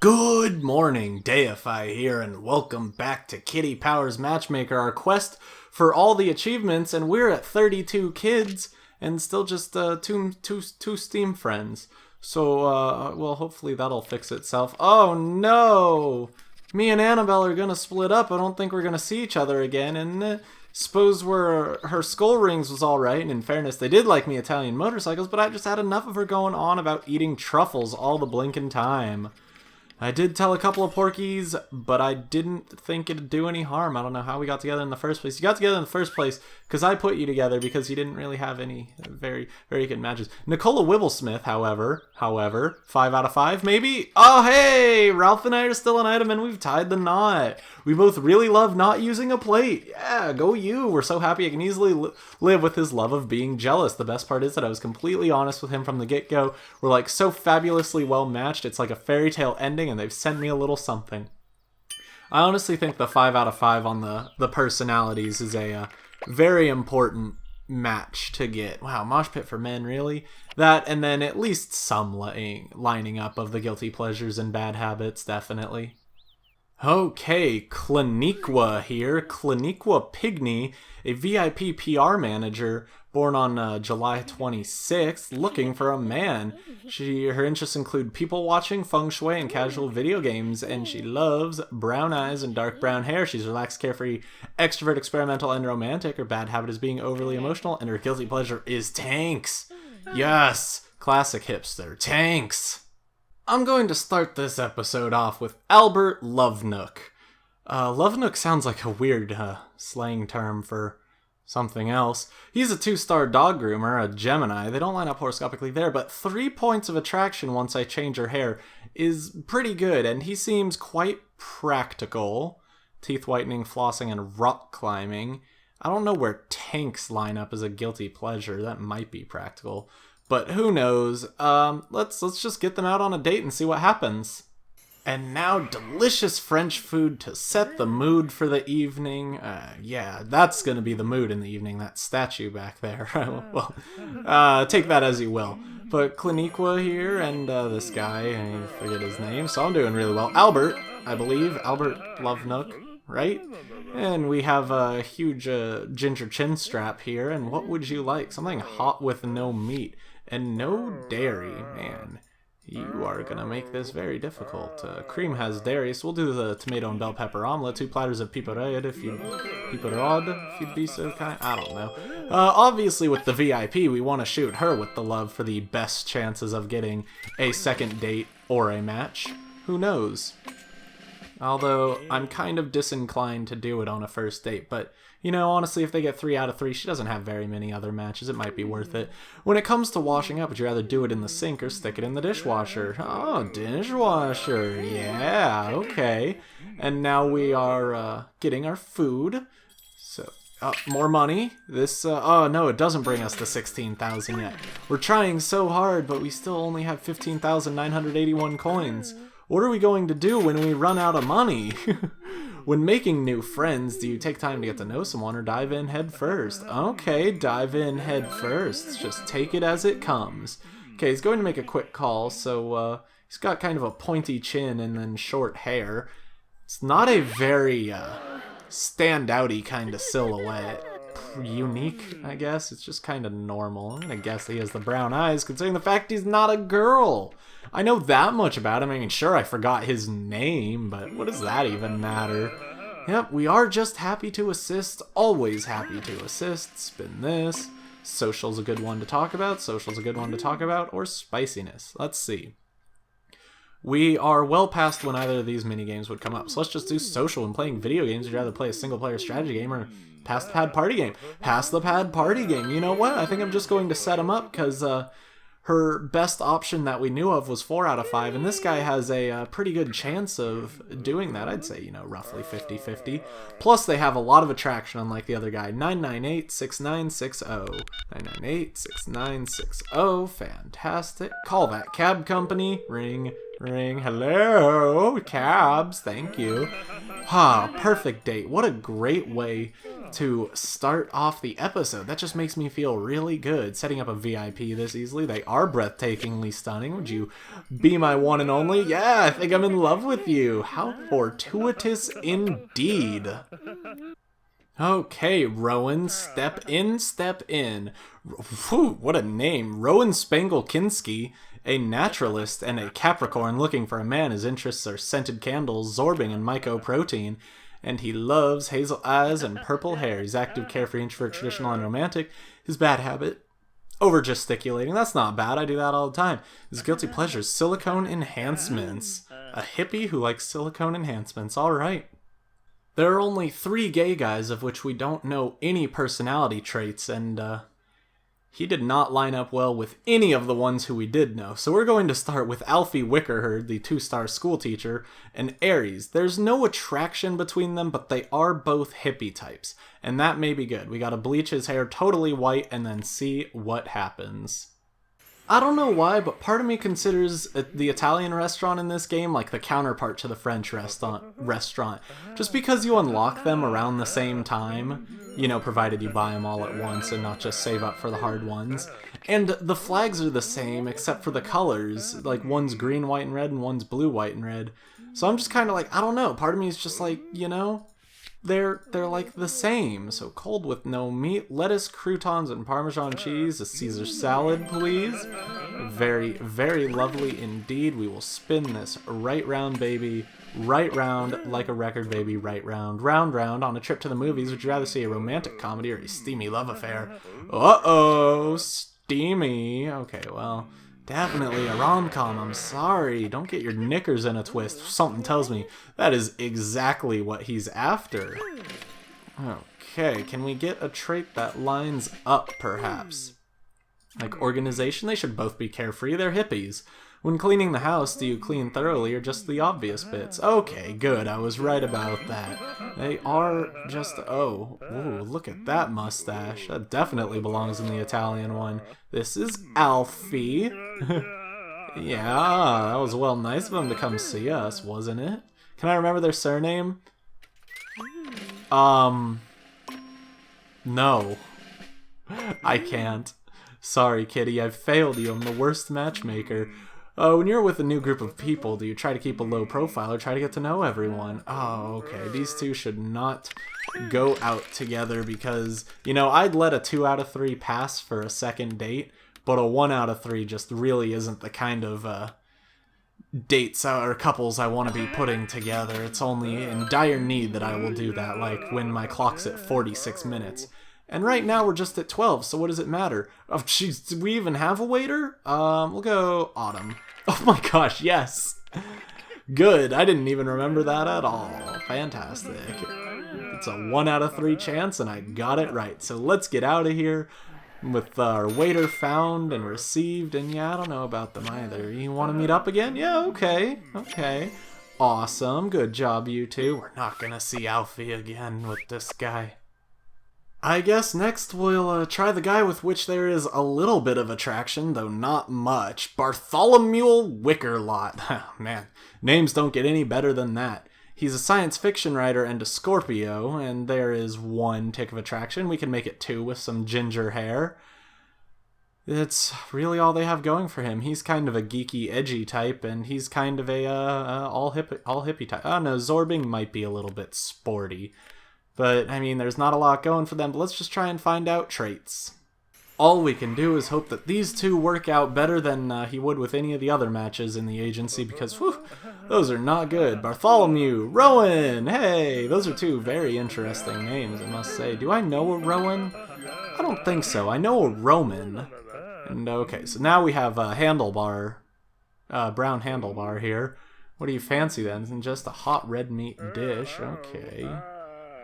Good morning, Deify here, and welcome back to Kitty Powers Matchmaker, our quest for all the achievements, and we're at 32 kids, and still just two Steam friends. So, well, hopefully that'll fix itself. Oh no! Me and Annabelle are gonna split up. I don't think we're gonna see each other again, and suppose her skull rings was alright, and in fairness, they did like me Italian motorcycles, but I just had enough of her going on about eating truffles all the blinking time. I did tell a couple of porkies, but I didn't think it'd do any harm. I don't know how we got together in the first place. You got together in the first place because I put you together because you didn't really have any very good matches. Nicola Wibblesmith, however, 5 out of 5, maybe? Oh, hey! Ralph and I are still an item and we've tied the knot. We both really love not using a plate. Yeah, go you. We're so happy I can easily live with his love of being jealous. The best part is that I was completely honest with him from the get-go. We're like so fabulously well matched. It's like a fairy tale ending and they've sent me a little something. I honestly think the 5 out of 5 on the personalities is a very important match to get. Wow, Moshpit for men, really? That, and then at least some lining up of the guilty pleasures and bad habits, definitely. Okay, Cliniqua here. Cliniqua Pigney, a VIP PR manager born on July 26th, looking for a man. Her interests include people watching, feng shui, and casual video games, and she loves brown eyes and dark brown hair. She's relaxed, carefree, extrovert, experimental, and romantic. Her bad habit is being overly emotional, and her guilty pleasure is tanks. Yes, classic hipster, tanks. I'm going to start this episode off with Albert Lovenook. Lovenook sounds like a weird slang term for something else. He's a 2-star dog groomer, a Gemini. They don't line up horoscopically there, but 3 points of attraction once I change her hair is pretty good, and he seems quite practical. Teeth whitening, flossing, and rock climbing. I don't know where tanks line up as a guilty pleasure. That might be practical. But who knows? Let's just get them out on a date and see what happens. And now delicious French food to set the mood for the evening. Yeah, that's gonna be the mood in the evening, that statue back there. Well, take that as you will. But Cliniqua here and this guy, I forget his name, so I'm doing really well. Albert, I believe. Albert Lovenook, right? And we have a huge ginger chin strap here. And what would you like? Something hot with no meat. And no dairy, man. You are going to make this very difficult. Cream has dairy, so we'll do the tomato and bell pepper omelet. 2 platters of piperade if you'd be so kind. I don't know. Obviously, with the VIP, we want to shoot her with the love for the best chances of getting a second date or a match. Who knows? Although, I'm kind of disinclined to do it on a first date, but, you know, honestly, if they get 3 out of 3, she doesn't have very many other matches, it might be worth it. When it comes to washing up, would you rather do it in the sink or stick it in the dishwasher? Oh, dishwasher, yeah, okay. And now we are, getting our food. So, more money. This, oh no, it doesn't bring us to 16,000 yet. We're trying so hard, but we still only have 15,981 coins. What are we going to do when we run out of money? When making new friends, do you take time to get to know someone or dive in head first? Okay, dive in head first. Just take it as it comes. Okay, he's going to make a quick call, so he's got kind of a pointy chin and then short hair. It's not a very stand-outy kind of silhouette. Unique, I guess. It's just kind of normal. I'm going to guess he has the brown eyes, considering the fact he's not a girl. I know that much about him. I mean, sure, I forgot his name, but what does that even matter? Yep, we are just happy to assist. Always happy to assist. Spin this. Social's a good one to talk about. Social's a good one to talk about. Or spiciness. Let's see. We are well past when either of these minigames would come up. So let's just do social and playing video games. Would you rather play a single-player strategy game or pass the pad party game? Pass the pad party game. You know what? I think I'm just going to set them up because her best option that we knew of was 4 out of 5, and this guy has a pretty good chance of doing that. I'd say, you know, roughly 50-50. Plus, they have a lot of attraction, unlike the other guy. 998-6960. 998-6960. Fantastic. Call that cab company. Ring, Ring. Hello, cabs. Thank you. Ah, perfect date. What a great way to start off the episode. That just makes me feel really good. Setting up a VIP this easily. They are breathtakingly stunning. Would you be my one and only? Yeah, I think I'm in love with you. How fortuitous indeed. Okay, Rowan, step in, step in. Whew, what a name. Rowan Spangle-Kinski, a naturalist and a Capricorn looking for a man. His interests are scented candles, zorbing, and mycoprotein. And he loves hazel eyes and purple hair. He's active, carefree, introvert, traditional, and romantic. His bad habit, over-gesticulating. That's not bad. I do that all the time. His guilty pleasures, silicone enhancements. A hippie who likes silicone enhancements. All right. There are only 3 gay guys of which we don't know any personality traits, and he did not line up well with any of the ones who we did know. So we're going to start with Alfie Wickerherd, the 2-star school teacher, and Aries. There's no attraction between them, but they are both hippie types, and that may be good. We gotta bleach his hair totally white and then see what happens. I don't know why, but part of me considers the Italian restaurant in this game like the counterpart to the French restaurant. Just because you unlock them around the same time, you know, provided you buy them all at once and not just save up for the hard ones. And the flags are the same except for the colors. Like, one's green, white, and red, and one's blue, white, and red. So I'm just kind of like, I don't know. Part of me is just like, you know, they're like the same. So cold with no meat, lettuce, croutons, and Parmesan cheese. A Caesar salad, please. Very, very lovely indeed. We will spin this right round, baby. Right round, like a record, baby. Right round, round, round. On a trip to the movies, would you rather see a romantic comedy or a steamy love affair? Uh-oh, steamy. Okay, well, definitely a rom-com. I'm sorry. Don't get your knickers in a twist. Something tells me that is exactly what he's after. Okay, can we get a trait that lines up, perhaps? Like organization? They should both be carefree. They're hippies. When cleaning the house, do you clean thoroughly or just the obvious bits? Okay, good. I was right about that. They are just... Oh, ooh, look at that mustache. That definitely belongs in the Italian one. This is Alfie. Yeah, that was well nice of them to come see us, wasn't it? Can I remember their surname? No. I can't. Sorry, kitty, I've failed you. I'm the worst matchmaker. When you're with a new group of people, do you try to keep a low profile or try to get to know everyone? Oh, okay. These two should not go out together because, you know, I'd let a 2 out of 3 pass for a second date, but a 1 out of 3 just really isn't the kind of dates or couples I want to be putting together. It's only in dire need that I will do that, like when my clock's at 46 minutes. And right now we're just at 12, so what does it matter? Oh, jeez, do we even have a waiter? We'll go Autumn. Oh my gosh, yes! Good, I didn't even remember that at all. Fantastic. It's a 1 out of 3 chance, and I got it right. So let's get out of here with our waiter found and received. And yeah, I don't know about them either. You want to meet up again? Yeah, okay. Okay. Awesome. Good job, you two. We're not going to see Alfie again with this guy. I guess next we'll try the guy with which there is a little bit of attraction, though not much. Bartholomew Wickerlot. Oh, man, names don't get any better than that. He's a science fiction writer and a Scorpio, and there is 1 tick of attraction. We can make it 2 with some ginger hair. It's really all they have going for him. He's kind of a geeky, edgy type, and he's kind of a all hippie type. Oh no, Zorbing might be a little bit sporty. But, I mean, there's not a lot going for them, but let's just try and find out traits. All we can do is hope that these two work out better than he would with any of the other matches in the agency, because, whew, those are not good. Bartholomew, Rowan, hey, those are 2 very interesting names, I must say. Do I know a Rowan? I don't think so. I know a Roman. And, okay, so now we have a handlebar, brown handlebar here. What do you fancy, then? Just a hot red meat dish, okay.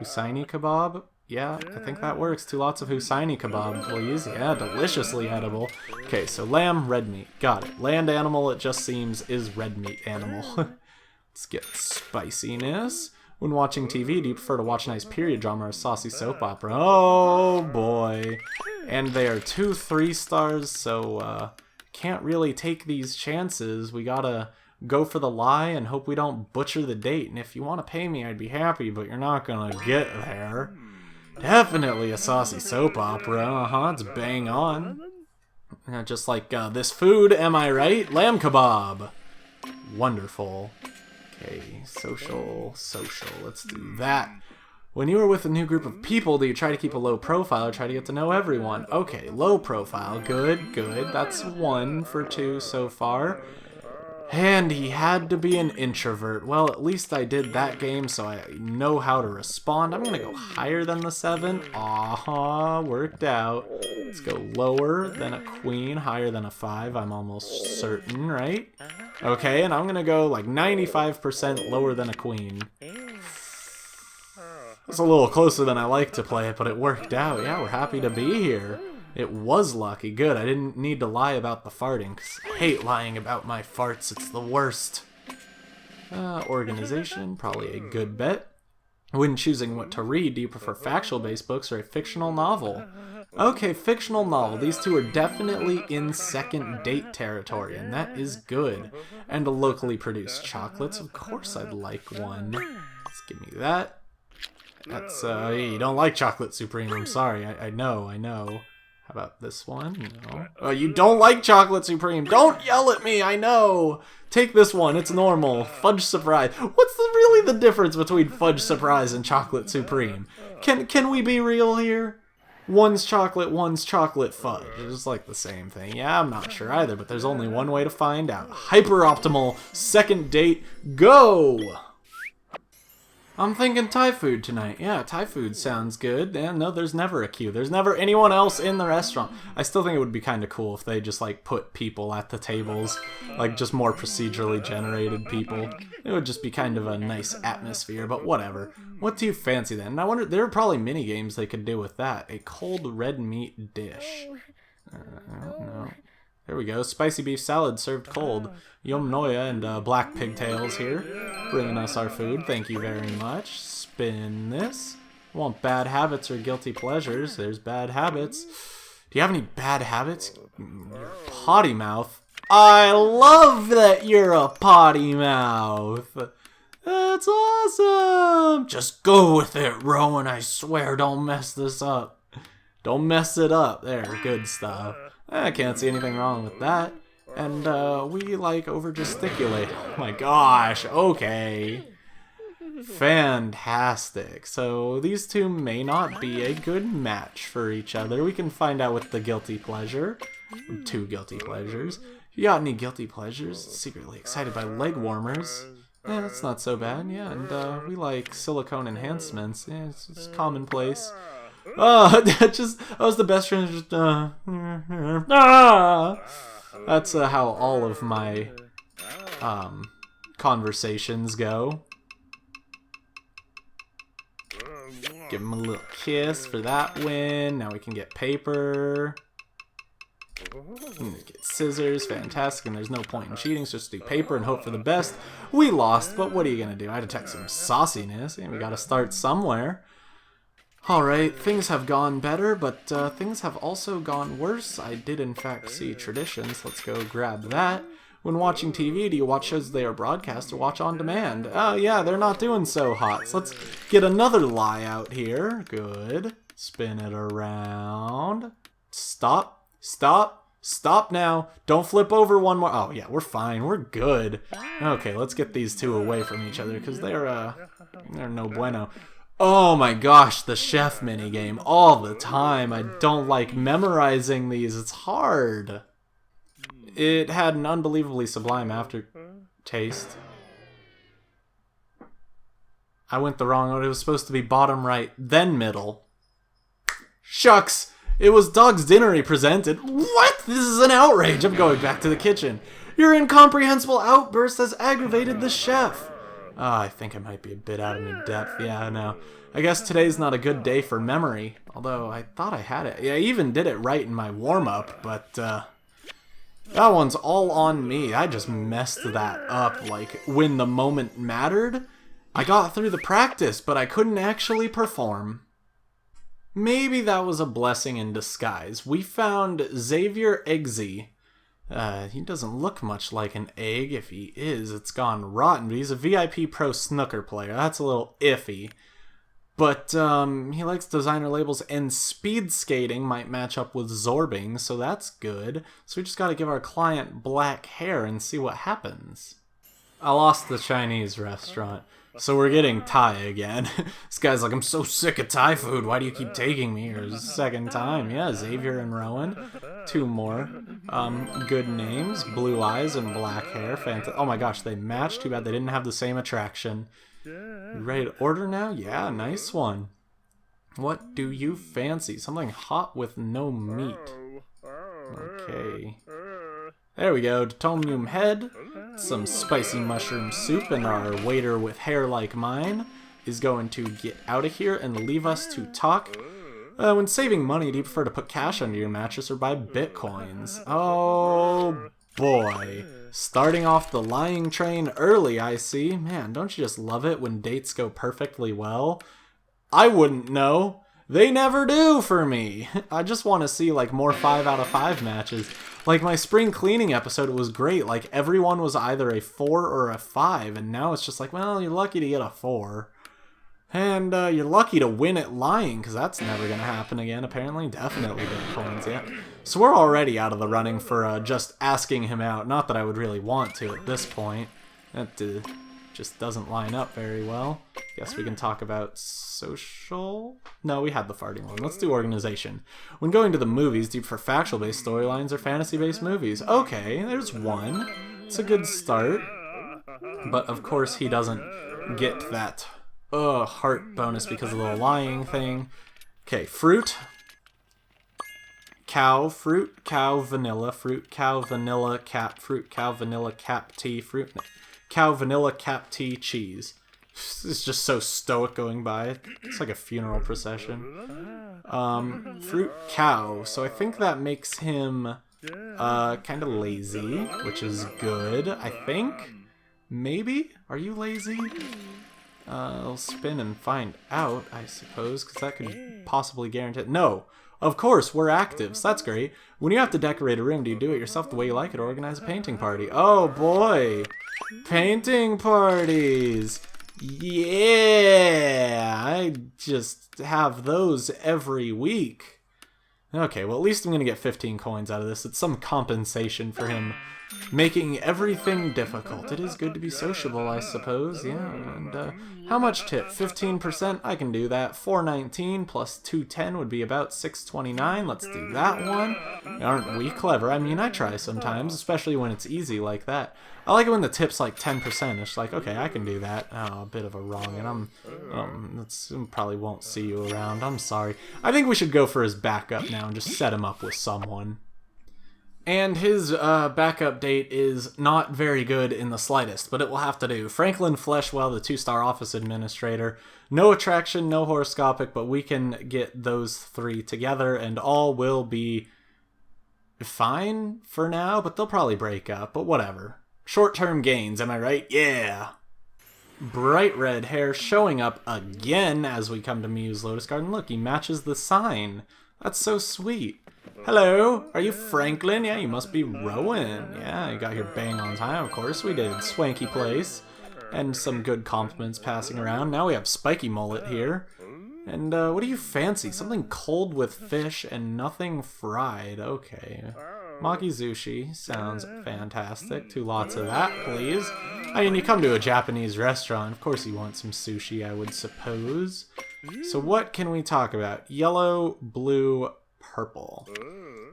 Hussaini kebab? Yeah, I think that works. 2 lots of Hussaini kebab, please. Yeah, deliciously edible. Okay, so lamb, red meat. Got it. Land animal, it just seems, is red meat animal. Let's get spiciness. When watching TV, do you prefer to watch a nice period drama or a saucy soap opera? Oh, boy. And they are 2 3 stars, so can't really take these chances. We gotta go for the lie and hope we don't butcher the date. And if you want to pay me, I'd be happy, but you're not gonna get there. Definitely a saucy soap opera. It's bang on. Just like this food, am I right? Lamb kebab. Wonderful. Okay, social. Let's do that. When you are with a new group of people, do you try to keep a low profile or try to get to know everyone? Okay, low profile. Good. That's 1 for 2 so far. And he had to be an introvert. Well, at least I did that game, so I know how to respond. I'm going to go higher than the 7. Worked out. Let's go lower than a queen, higher than a 5. I'm almost certain, right? Okay, and I'm going to go like 95% lower than a queen. It's a little closer than I like to play it, but it worked out. Yeah, we're happy to be here. It was lucky. Good. I didn't need to lie about the farting, because I hate lying about my farts. It's the worst. Organization, probably a good bet. When choosing what to read, do you prefer factual-based books or a fictional novel? Okay, fictional novel. These two are definitely in second date territory, and that is good. And locally produced chocolates. Of course I'd like one. Let's give me that. That's, you don't like Chocolate Supreme. I'm sorry. I know. How about this one? No. Oh, you don't like Chocolate Supreme. Don't yell at me. I know. Take this one. It's normal. Fudge Surprise. What's really the difference between Fudge Surprise and Chocolate Supreme? Can we be real here? One's chocolate, one's chocolate fudge. It's like the same thing. Yeah, I'm not sure either, but there's only one way to find out. Hyper-optimal second date. Go! I'm thinking Thai food tonight. Yeah, Thai food sounds good. Yeah, no, there's never a queue. There's never anyone else in the restaurant. I still think it would be kind of cool if they just, like, put people at the tables. Like, just more procedurally generated people. It would just be kind of a nice atmosphere, but whatever. What do you fancy then? And I wonder, there are probably mini games they could do with that. A cold red meat dish. I don't know. There we go. Spicy beef salad served cold. Yum Noya and black pigtails here. Bringing us our food. Thank you very much. Spin this. Want bad habits or guilty pleasures? There's bad habits. Do you have any bad habits? Your potty mouth. I love that you're a potty mouth. That's awesome. Just go with it, Rowan. I swear, don't mess this up. Don't mess it up. There, good stuff. I can't see anything wrong with that. And, we, like, over-gesticulate. Oh my gosh, okay. Fantastic. So, these two may not be a good match for each other. We can find out with the guilty pleasure. 2 guilty pleasures. You got any guilty pleasures? Secretly excited by leg warmers. Yeah, that's not so bad. Yeah, and, we like silicone enhancements. Yeah, it's commonplace. That was the best friend. Just, That's how all of my conversations go. Give him a little kiss for that win. Now we can get paper. Get scissors. Fantastic. And there's no point in cheating, so just do paper and hope for the best. We lost, but what are you gonna do? I detect some sauciness, and we gotta start somewhere. Alright, things have gone better, but things have also gone worse. I did in fact see traditions. Let's go grab that. When watching TV, do you watch shows they are broadcast or watch on demand? Oh yeah, they're not doing so hot. So let's get another lie out here. Good. Spin it around. Stop. Stop now. Don't flip over one more. Oh yeah, we're fine. We're good. Okay, let's get these two away from each other because they're no bueno. Oh my gosh, the chef minigame all the time. I don't like memorizing these. It's hard. It had an unbelievably sublime aftertaste. I went the wrong way. It was supposed to be bottom right, then middle. Shucks! It was dog's dinner he presented. What? This is an outrage. I'm going back to the kitchen. Your incomprehensible outburst has aggravated the chef. I think I might be a bit out of my depth. Yeah, no. I guess today's not a good day for memory. Although, I thought I had it. Yeah, I even did it right in my warm-up, but, that one's all on me. I just messed that up, like, when the moment mattered. I got through the practice, but I couldn't actually perform. Maybe that was a blessing in disguise. We found Xavier Exie, He doesn't look much like an egg. If he is, it's gone rotten. But he's a VIP pro snooker player. That's a little iffy. But he likes designer labels, and speed skating might match up with zorbing, so that's good. So we just gotta give our client black hair and see what happens. I lost the Chinese restaurant, so we're getting Thai again. This guy's like, I'm so sick of Thai food, why do you keep taking me? Here's the second time. Yeah, Xavier and Rowan. 2 more. Good names. Blue eyes and black hair. Oh my gosh, they match. Too bad they didn't have the same attraction. You ready to order now? Yeah, nice one. What do you fancy? Something hot with no meat. Okay. There we go. Tom head. Some spicy mushroom soup, and our waiter with hair like mine is going to get out of here and leave us to talk. When saving money, do you prefer to put cash under your mattress or buy bitcoins? Oh boy. Starting off the lying train early, I see. Man, don't you just love it when dates go perfectly well? I wouldn't know. They never do for me. I just want to see like more 5 out of 5 matches. Like my spring cleaning episode, it was great. Like everyone was either a 4 or a 5, and now it's just like, well, you're lucky to get a 4. And you're lucky to win at lying, because that's never going to happen again, apparently. Definitely bitcoins, yeah. So we're already out of the running for just asking him out. Not that I would really want to at this point. That just doesn't line up very well. Guess we can talk about social? No, we had the farting one. Let's do organization. When going to the movies, do you prefer factual-based storylines or fantasy-based movies? Okay, there's one. It's a good start. But of course he doesn't get that heart bonus because of the lying thing. Okay, fruit. Cow, fruit, cow, vanilla, fruit, cow, vanilla, cap, fruit, cow, vanilla, cap, tea, fruit, cow, vanilla, cap, tea, cheese. It's just so stoic going by. It's like a funeral procession. Fruit, cow. So I think that makes him kind of lazy, which is good, I think. Maybe? Are you lazy? I'll spin and find out, I suppose, because that could possibly guarantee it. No! Of course, we're active, so that's great. When you have to decorate a room, do you do it yourself the way you like it or organize a painting party? Oh boy! Painting parties! Yeah! I just have those every week. Okay, well at least I'm gonna get 15 coins out of this. It's some compensation for him making everything difficult. It is good to be sociable, I suppose, yeah. And how much tip? 15%? I can do that. 419 plus 210 would be about 629. Let's do that one. Aren't we clever? I mean, I try sometimes, especially when it's easy like that. I like it when the tip's like 10%. It's like, okay, I can do that. Oh, a bit of a wrong, and probably won't see you around. I'm sorry. I think we should go for his backup now and just set him up with someone. And his backup date is not very good in the slightest, but it will have to do. Franklin Fleshwell, the 2-star office administrator. No attraction, no horoscopic, but we can get those 3 together, and all will be fine for now, but they'll probably break up, but whatever. Short-term gains, am I right? Yeah! Bright red hair showing up again as we come to Mew's Lotus Garden. Look, he matches the sign. That's so sweet. Hello, are you Franklin? Yeah, you must be Rowan. Yeah, you got here bang on time, of course we did. Swanky place. And some good compliments passing around. Now we have Spiky Mullet here. And what do you fancy? Something cold with fish and nothing fried. Okay. Maki Zushi sounds fantastic. 2 lots of that, please. I mean, you come to a Japanese restaurant, of course you want some sushi, I would suppose. So what can we talk about? Yellow, blue, purple.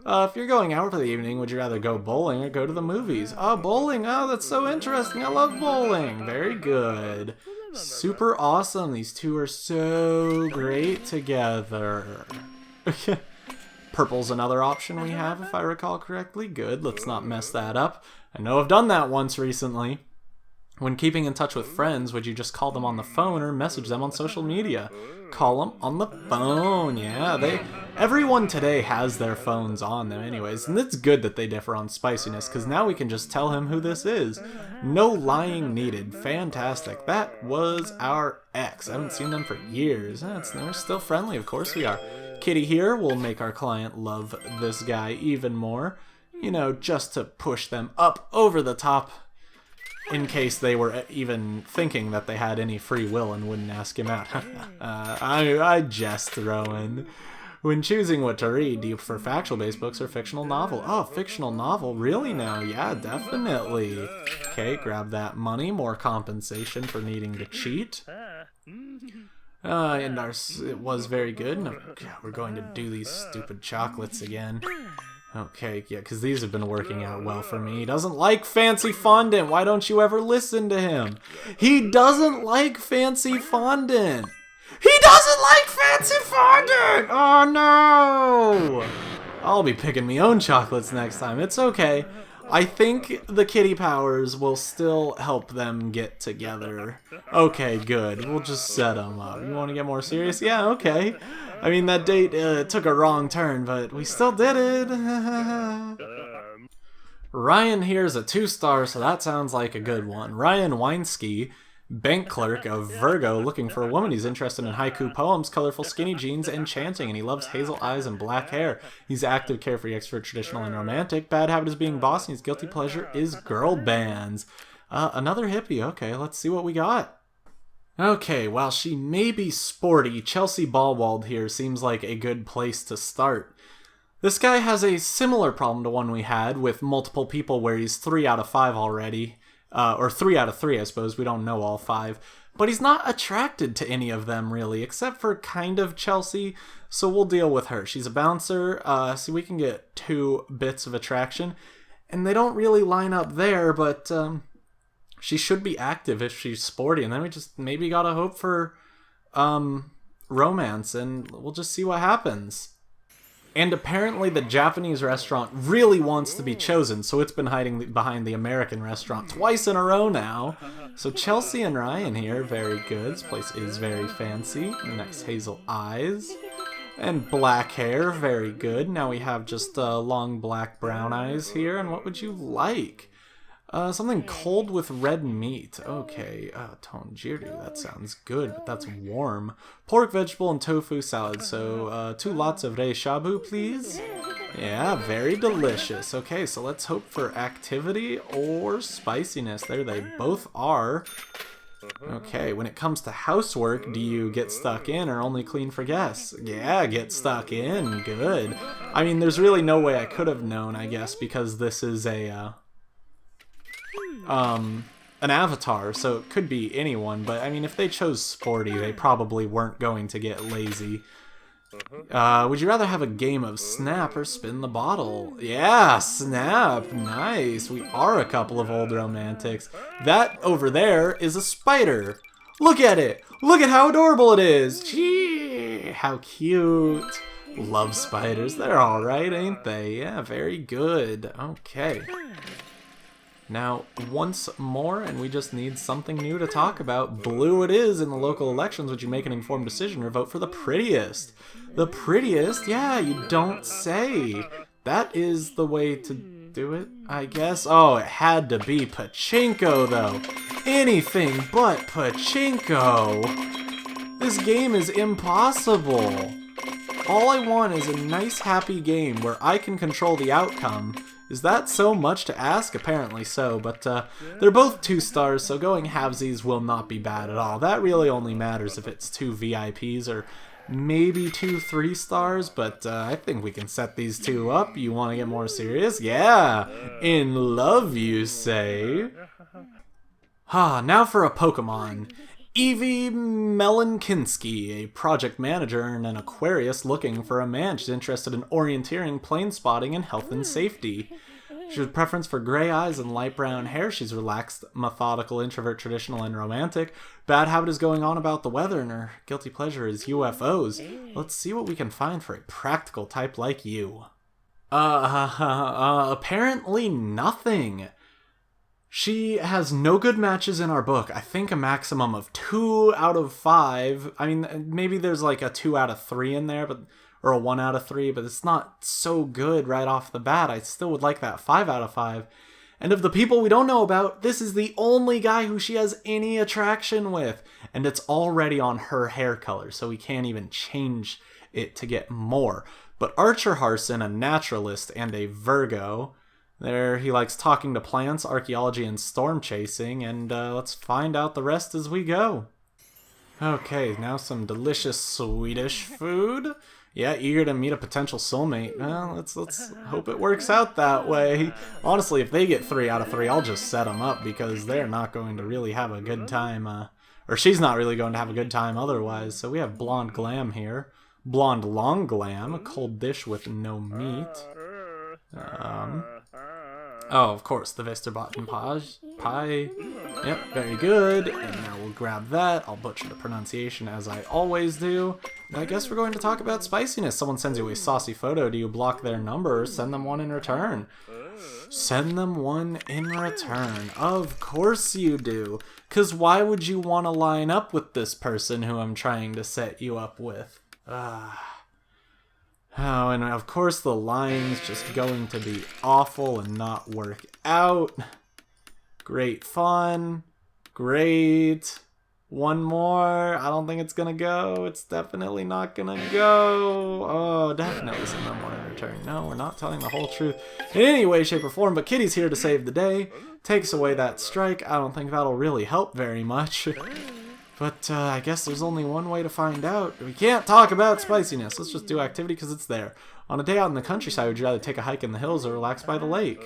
If you're going out for the evening, would you rather go bowling or go to the movies? Oh, bowling! Oh, that's so interesting! I love bowling! Very good. Super awesome. These 2 are so great together. Purple's another option we have, if I recall correctly. Good, let's not mess that up. I know I've done that once recently. When keeping in touch with friends, would you just call them on the phone or message them on social media? Call them on the phone, yeah. Everyone today has their phones on them anyways, and it's good that they differ on spiciness, because now we can just tell him who this is. No lying needed. Fantastic. That was our ex. I haven't seen them for years. We're still friendly, of course we are. Kitty here will make our client love this guy even more. you know, just to push them up over the top in case they were even thinking that they had any free will and wouldn't ask him out. I jest, Rowan. When choosing what to read, do you prefer factual-based books or fictional novel? Oh, fictional novel? Really now? Yeah, definitely. Okay, grab that money. More compensation for needing to cheat. And it was very good. No, God, we're going to do these stupid chocolates again. Okay, yeah, because these have been working out well for me. He doesn't like fancy fondant. Why don't you ever listen to him? He doesn't like fancy fondant. He doesn't like fancy fondant! Oh no! I'll be picking my own chocolates next time. It's okay. I think the kitty powers will still help them get together. Okay, good. We'll just set them up. You want to get more serious? Yeah, okay. I mean, that date took a wrong turn, but we still did it. Ryan here is a 2-star, so that sounds like a good one. Ryan Weinsky, bank clerk of Virgo, looking for a woman. He's interested in haiku poems, colorful skinny jeans, and chanting, and he loves hazel eyes and black hair. He's active, carefree, extrovert, traditional, and romantic. Bad habit is being bossy. His guilty pleasure is girl bands. Another hippie. Okay, let's see what we got. Okay, while she may be sporty, Chelsea Ballwald here seems like a good place to start. This guy has a similar problem to one we had with multiple people where he's 3 out of 5 already. Or 3 out of 3, I suppose. We don't know all 5. But he's not attracted to any of them, really, except for kind of Chelsea, so we'll deal with her. She's a bouncer, so we can get 2 bits of attraction. And they don't really line up there, but she should be active if she's sporty. And then we just maybe gotta hope for romance, and we'll just see what happens. And apparently the Japanese restaurant really wants to be chosen, so it's been hiding behind the American restaurant twice in a row now. So Chelsea and Ryan here, very good. This place is very fancy. Nice hazel eyes. And black hair, very good. Now we have just long black brown eyes here. And what would you like? Something cold with red meat. Okay, tonjiri, that sounds good, but that's warm. Pork, vegetable, and tofu salad. So, 2 lots of rei shabu, please. Yeah, very delicious. Okay, so let's hope for activity or spiciness. There they both are. Okay, when it comes to housework, do you get stuck in or only clean for guests? Yeah, get stuck in. Good. I mean, there's really no way I could have known, I guess, because this is an avatar, so it could be anyone, but I mean, if they chose sporty, they probably weren't going to get lazy. Would you rather have a game of snap or spin the bottle? Yeah, snap. Nice. We are a couple of old romantics. That over there is a spider. Look at it. Look at how adorable it is. Gee, how cute. Love spiders. They're all right, ain't they? Yeah, very good. Okay. Now, once more, and we just need something new to talk about. Blue it is in the local elections. Would you make an informed decision or vote for the prettiest? The prettiest? Yeah, you don't say. That is the way to do it, I guess. Oh, it had to be Pachinko, though. Anything but Pachinko. This game is impossible. All I want is a nice, happy game where I can control the outcome. Is that so much to ask? Apparently so, but they're both 2 stars, so going halvesies will not be bad at all. That really only matters if it's 2 VIPs or maybe 2 3 stars, but I think we can set these 2 up. You want to get more serious? Yeah! In love, you say? Now for a Pokemon. Evie Melankinsky, a project manager and an Aquarius looking for a man. She's interested in orienteering, plane spotting, and health and safety. She has a preference for gray eyes and light brown hair. She's relaxed, methodical, introvert, traditional, and romantic. Bad habit is going on about the weather, and her guilty pleasure is UFOs. Let's see what we can find for a practical type like you. Apparently nothing. She has no good matches in our book. I think a maximum of 2 out of 5. I mean, maybe there's like a 2 out of 3 in there, or a 1 out of 3, but it's not so good right off the bat. I still would like that 5 out of 5. And of the people we don't know about, this is the only guy who she has any attraction with. And it's already on her hair color, so we can't even change it to get more. But Archer Harson, a naturalist and a Virgo, There, he likes talking to plants, archaeology, and storm chasing, and let's find out the rest as we go. Okay, now some delicious Swedish food. Yeah, eager to meet a potential soulmate. Well, let's hope it works out that way. Honestly, if they get 3 out of 3, I'll just set them up because they're not going to really have a good time, or she's not really going to have a good time otherwise. So we have Blonde Glam here. Blonde Long Glam, a cold dish with no meat. Oh, of course, the Västerbotten pie. Yep, very good. And now we'll grab that. I'll butcher the pronunciation as I always do. And I guess we're going to talk about spiciness. Someone sends you a saucy photo. Do you block their number or send them one in return? Send them one in return. Of course you do. Because why would you want to line up with this person who I'm trying to set you up with? Oh, and of course the line's just going to be awful and not work out. Great fun. Great. One more. I don't think it's gonna go. It's definitely not gonna go. Oh, definitely send them one in return. No, we're not telling the whole truth in any way, shape, or form, but Kitty's here to save the day. Takes away that strike. I don't think that'll really help very much. But I guess there's only one way to find out. We can't talk about spiciness. Let's just do activity because it's there. On a day out in the countryside, would you rather take a hike in the hills or relax by the lake?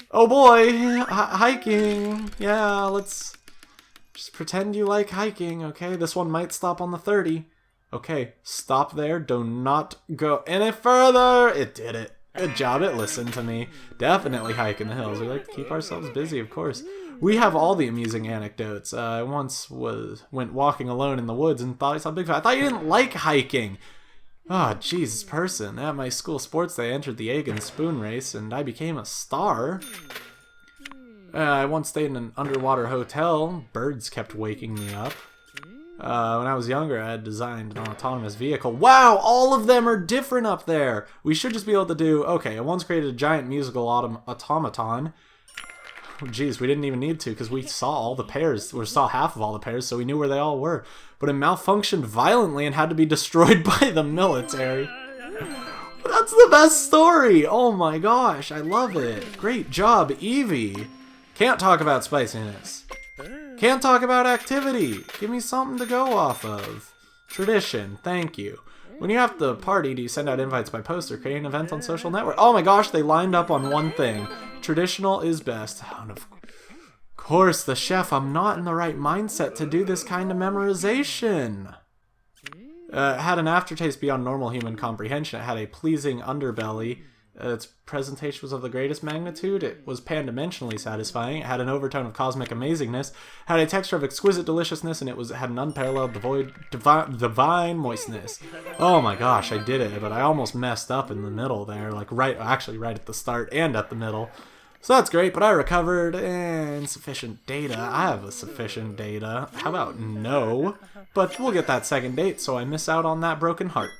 Oh boy, hiking. Yeah, let's just pretend you like hiking, okay? This one might stop on the 30. Okay, stop there. Do not go any further. It did it. Good job, it listened to me. Definitely hike in the hills. We like to keep ourselves busy, of course. We have all the amusing anecdotes. I once went walking alone in the woods and thought I saw Bigfoot. I thought you didn't like hiking. Oh, Jesus, person. At my school sports day, I entered the egg and spoon race, and I became a star. I once stayed in an underwater hotel. Birds kept waking me up. When I was younger, I had designed an autonomous vehicle. Wow, all of them are different up there. We should just be able to do... Okay, I once created a giant musical automaton. Oh, geez, we didn't even need to because we saw all the pairs. We saw half of all the pairs, so we knew where they all were. But it malfunctioned violently and had to be destroyed by the military. That's the best story. Oh my gosh, I love it. Great job, Evie. Can't talk about spiciness. Can't talk about activity. Give me something to go off of. Tradition, thank you. When you have to party, do you send out invites by post or create an event on social network? Oh my gosh, they lined up on one thing. Traditional is best. And of course, the chef, I'm not in the right mindset to do this kind of memorization. It had an aftertaste beyond normal human comprehension. It had a pleasing underbelly. Its presentation was of the greatest magnitude. It was pan-dimensionally satisfying. It had an overtone of cosmic amazingness. Had a texture of exquisite deliciousness, and it had an unparalleled divine moistness. Oh my gosh, I did it, but I almost messed up in the middle there, like actually right at the start and at the middle. So that's great, but I recovered. Insufficient data. I have a sufficient data. How about no? But we'll get that second date, so I miss out on that broken heart.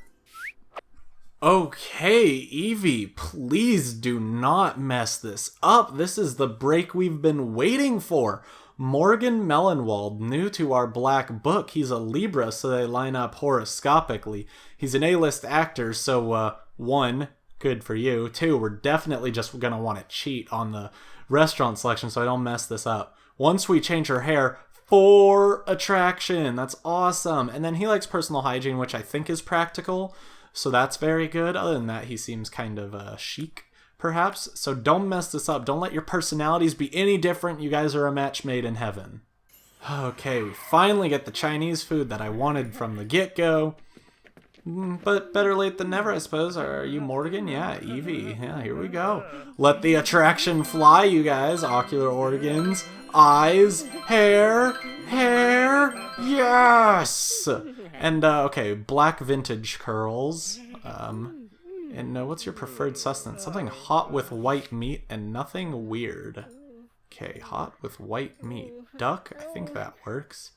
Okay, Evie, please do not mess this up. This is the break we've been waiting for. Morgan Mellenwald, new to our black book. He's a Libra, so they line up horoscopically. He's an A-list actor, so, 1, good for you. 2, we're definitely just going to want to cheat on the restaurant selection so I don't mess this up. Once we change her hair, 4 attraction. That's awesome. And then he likes personal hygiene, which I think is practical. So that's very good. Other than that, he seems kind of chic, perhaps. So don't mess this up. Don't let your personalities be any different. You guys are a match made in heaven. Okay, we finally get the Chinese food that I wanted from the get-go. But better late than never, I suppose. Are you Morgan? Yeah, Evie. Yeah, here we go. Let the attraction fly, you guys. Ocular organs, eyes, hair, yes! And, okay, black vintage curls. And what's your preferred sustenance? Something hot with white meat and nothing weird. Okay, hot with white meat. Duck? I think that works.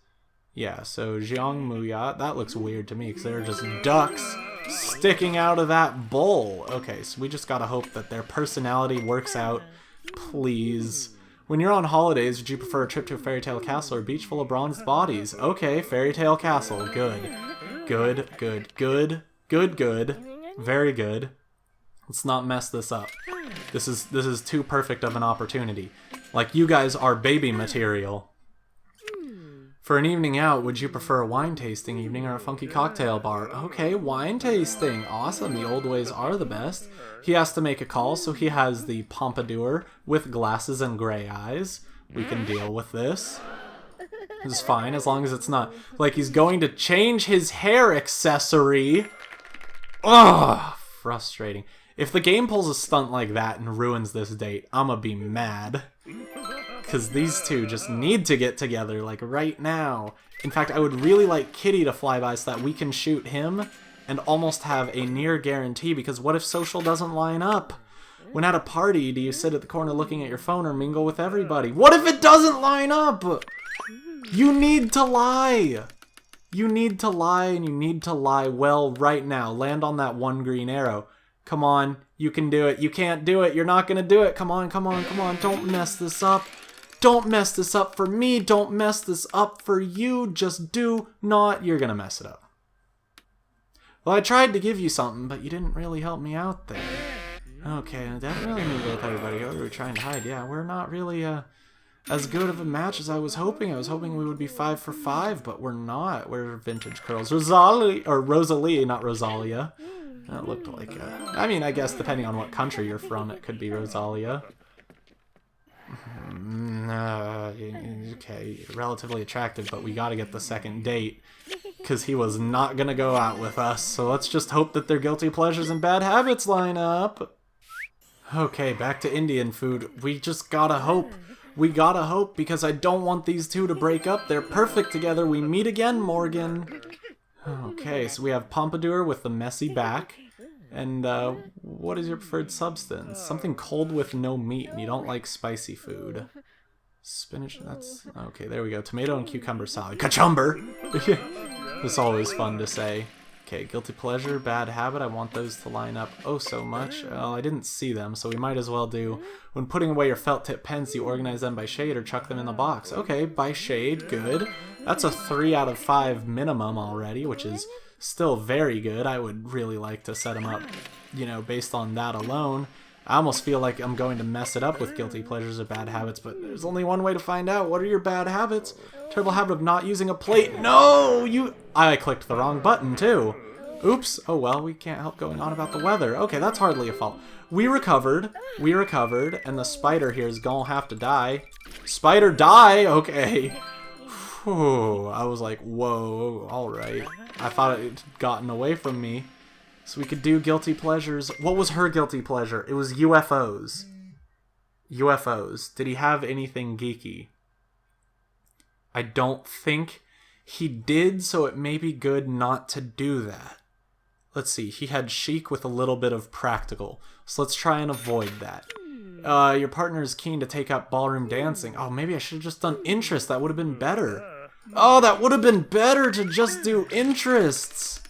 Yeah, so Jiang Muya, that looks weird to me because they're just ducks sticking out of that bowl. Okay, so we just gotta hope that their personality works out. Please. When you're on holidays, would you prefer a trip to a fairy tale castle or a beach full of bronzed bodies? Okay, fairy tale castle. Good. Good, good, good. Good, good. Very good. Let's not mess this up. This is too perfect of an opportunity. Like, you guys are baby material. For an evening out, would you prefer a wine tasting evening or a funky cocktail bar? Okay, wine tasting. Awesome. The old ways are the best. He has to make a call, so he has the pompadour with glasses and gray eyes. We can deal with this. This is fine, as long as it's not like he's going to change his hair accessory. Ugh, frustrating. If the game pulls a stunt like that and ruins this date, I'ma be mad. Because these two just need to get together, like, right now. In fact, I would really like Kitty to fly by so that we can shoot him and almost have a near guarantee, because what if social doesn't line up? When at a party, do you sit at the corner looking at your phone or mingle with everybody? What if it doesn't line up? You need to lie. You need to lie, and you need to lie well right now. Land on that one green arrow. Come on, you can do it. You can't do it. You're not going to do it. Come on, come on, come on. Don't mess this up. Don't mess this up for me. Don't mess this up for you. Just do not. You're going to mess it up. Well, I tried to give you something, but you didn't really help me out there. Okay, I definitely mingle with everybody. What were we trying to hide? Yeah, we're not really as good of a match as I was hoping. I was hoping we would be 5 for 5, but we're not. We're vintage curls. Rosalie, not Rosalia. That looked like I mean, I guess depending on what country you're from, it could be Rosalia. Okay, relatively attractive, but we gotta get the second date, because he was not gonna go out with us, so let's just hope that their guilty pleasures and bad habits line up. Okay, back to Indian food. We just gotta hope. We gotta hope, because I don't want these two to break up. They're perfect together. We meet again, Morgan. Okay, so we have pompadour with the messy back. And what is your preferred substance? Something cold with no meat, and you don't like spicy food. Spinach, that's... Okay, there we go. Tomato and cucumber salad. Kachumber! It's always fun to say. Okay, guilty pleasure, bad habit. I want those to line up oh so much. Well, I didn't see them, so we might as well do... When putting away your felt tip pens, do you organize them by shade or chuck them in the box? Okay, by shade, good. That's a 3 out of 5 minimum already, which is still very good. I would really like to set them up, you know, based on that alone. I almost feel like I'm going to mess it up with guilty pleasures or bad habits, but there's only one way to find out. What are your bad habits? Terrible habit of not using a plate. No! I clicked the wrong button, too. Oops. Oh, well, we can't help going on about the weather. Okay, that's hardly a fault. We recovered, and the spider here is gonna have to die. Spider die? Okay. Whew, I was like, whoa, alright. I thought it had gotten away from me. So we could do guilty pleasures. What was her guilty pleasure? It was UFOs. UFOs. Did he have anything geeky? I don't think he did, so it may be good not to do that. Let's see, he had chic with a little bit of practical. So let's try and avoid that. Your partner is keen to take up ballroom dancing. Oh, maybe I should have just done interests. That would have been better. Oh, that would have been better to just do interests.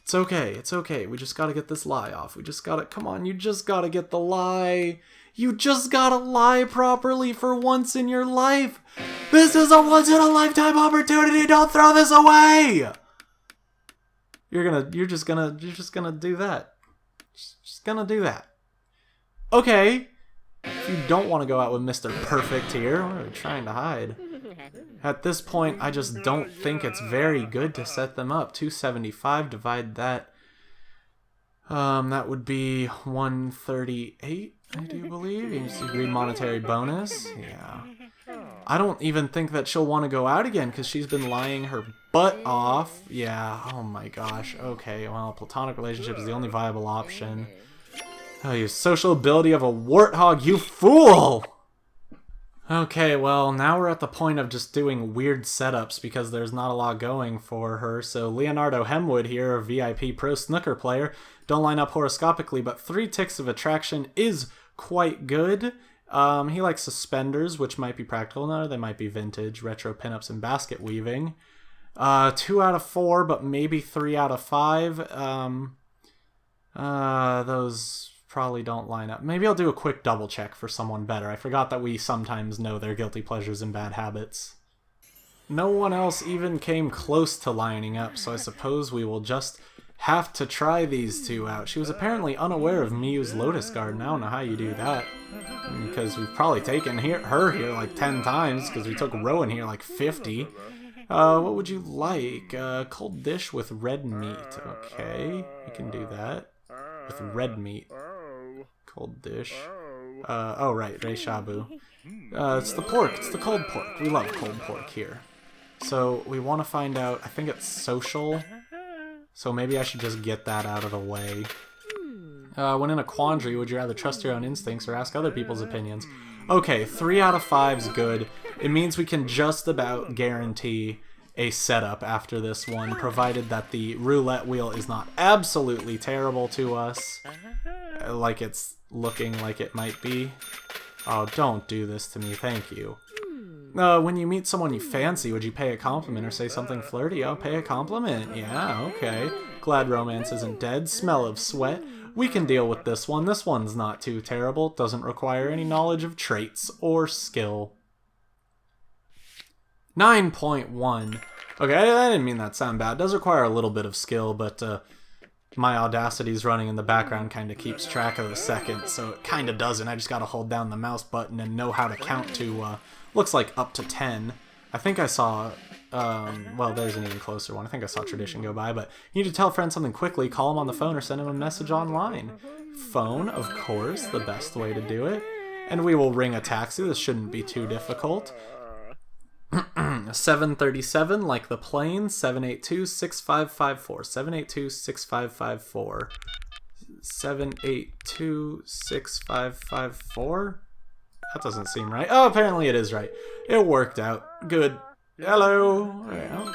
It's okay, it's okay. We just gotta get this lie off. We just gotta, come on, you just gotta get the lie. You just gotta lie properly for once in your life. This is a once-in-a-lifetime opportunity. Don't throw this away. You're just gonna do that. Just gonna do that. Okay. If you don't want to go out with Mr. Perfect here, what are we trying to hide? At this point, I just don't think it's very good to set them up. 275, divide that. That would be 138, I do believe. You just agreed monetary bonus. Yeah. I don't even think that she'll want to go out again because she's been lying her butt off. Yeah, oh my gosh. Okay, well, platonic relationship is the only viable option. Oh, you social ability of a warthog, you fool! Okay, well, now we're at the point of just doing weird setups because there's not a lot going for her. So Leonardo Hemwood here, a VIP pro snooker player, don't line up horoscopically, but 3 ticks of attraction is quite good. He likes suspenders, which might be practical. No, they might be vintage, retro pinups, and basket weaving. 2 out of 4, but maybe 3 out of 5. Those probably don't line up. Maybe I'll do a quick double check for someone better. I forgot that we sometimes know their guilty pleasures and bad habits. No one else even came close to lining up, so I suppose we will just have to try these two out. She was apparently unaware of Miyu's Lotus Garden. I don't know how you do that. Because we've probably taken her here like 10 times, because we took Rowan here like 50. What would you like? Cold dish with red meat. Okay, we can do that. With red meat. Cold dish. Oh right, Rei Shabu. It's the pork. It's the cold pork. We love cold pork here. So we want to find out, I think it's social. So maybe I should just get that out of the way. When in a quandary, would you rather trust your own instincts or ask other people's opinions? Okay, 3 out of 5's good. It means we can just about guarantee a setup after this one, provided that the roulette wheel is not absolutely terrible to us, like it's looking like it might be. Oh, don't do this to me, thank you. When you meet someone you fancy, would you pay a compliment or say something flirty? Oh, pay a compliment. Yeah, okay. Glad romance isn't dead. Smell of sweat. We can deal with this one. This one's not too terrible. Doesn't require any knowledge of traits or skill. 9.1. Okay, I didn't mean that to sound bad. It does require a little bit of skill, but my Audacity's running in the background kind of keeps track of the seconds, so it kind of doesn't. I just got to hold down the mouse button and know how to count to, looks like up to 10. I think I saw, well, there's an even closer one. I think I saw Tradition go by, but you need to tell a friend something quickly, call him on the phone or send him a message online. Phone, of course, the best way to do it. And we will ring a taxi. This shouldn't be too difficult. 737, like the plane. 782-6554. 782-6554. 782-6554. That doesn't seem right. Oh, apparently it is right. It worked out. Good. Hello.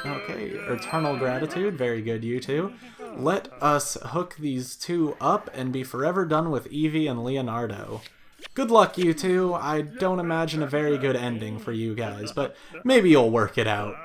Okay. Eternal gratitude. Very good, you two. Let us hook these two up and be forever done with Evie and Leonardo. Good luck, you two. I don't imagine a very good ending for you guys, but maybe you'll work it out.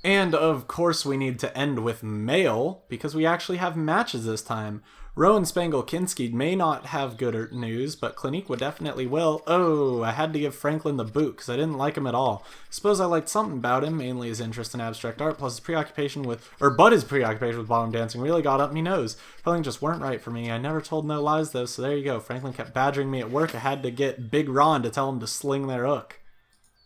And, of course, we need to end with male, because we actually have matches this time. Rowan Spangle-Kinski may not have good news, but Clinique definitely will. Oh, I had to give Franklin the boot, because I didn't like him at all. Suppose I liked something about him, mainly his interest in abstract art, plus his preoccupation with, his preoccupation with ballroom dancing really got up me nose. Feelings just weren't right for me. I never told no lies, though, so there you go. Franklin kept badgering me at work. I had to get Big Ron to tell him to sling their hook.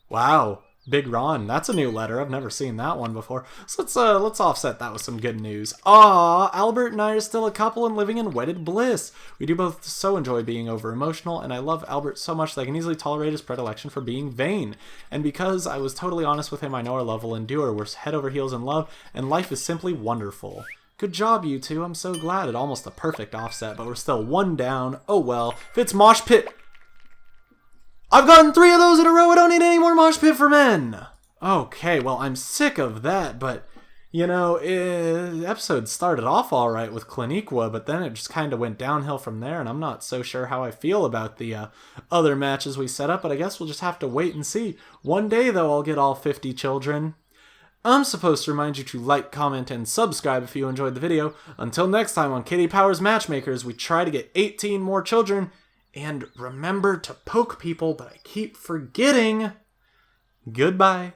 Wow. Big Ron, that's a new letter. I've never seen that one before. So let's offset that with some good news. Aw, Albert and I are still a couple and living in wedded bliss. We do both so enjoy being over-emotional, and I love Albert so much that I can easily tolerate his predilection for being vain. And because I was totally honest with him, I know our love will endure. We're head over heels in love, and life is simply wonderful. Good job, you two. I'm so glad. It's almost a perfect offset, but we're still one down. Oh well. If it's Moshpit... I've gotten 3 of those in a row. I don't need any more Moshpit for men. Okay, well, I'm sick of that, but, you know, the episode started off all right with Cliniqua, but then it just kind of went downhill from there, and I'm not so sure how I feel about the other matches we set up, but I guess we'll just have to wait and see. One day, though, I'll get all 50 children. I'm supposed to remind you to like, comment, and subscribe if you enjoyed the video. Until next time on Kitty Powers Matchmakers, we try to get 18 more children. And remember to poke people, but I keep forgetting. Goodbye.